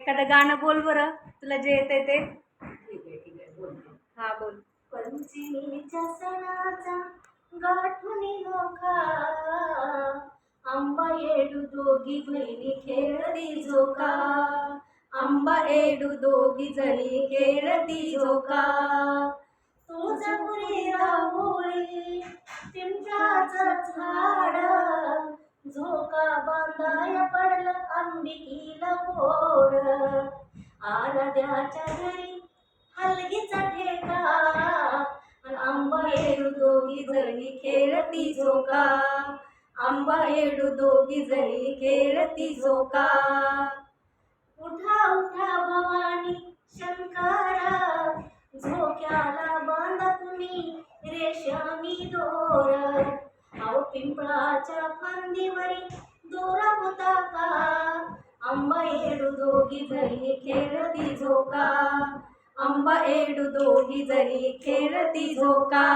एखादं गाणं बोल बरं, तुला जे येते ते. ठीक आहे बोलते. हा बोल. पंचमीच्या सणाचा गाठुनी नोखा, आंबा येडू दोघी बहिणी खेळती झोका, आंबा येडू दोघी जणी खेळती झोका. तुळजापुरी राहुळी पिंपळाचं झाड, झोका बांधाय पडलं अंबिकीला गोड. आराध्याच्या घरी हलगीचा ठेका, आंबा येडू दोघी जणी खेळती झोका, आंबा येडू दोघी जणी खेळती झोका. उठा उठा भवानी शंकरा, झोक्याला बांधा तुम्ही रेशमी दोर. अहो पिंपळाच्या फांदीवरी दोरा होता का, आंबा येडू दोघी जणी खेळती झोका, आंबा येडू दोघी जणी खेळती झोका.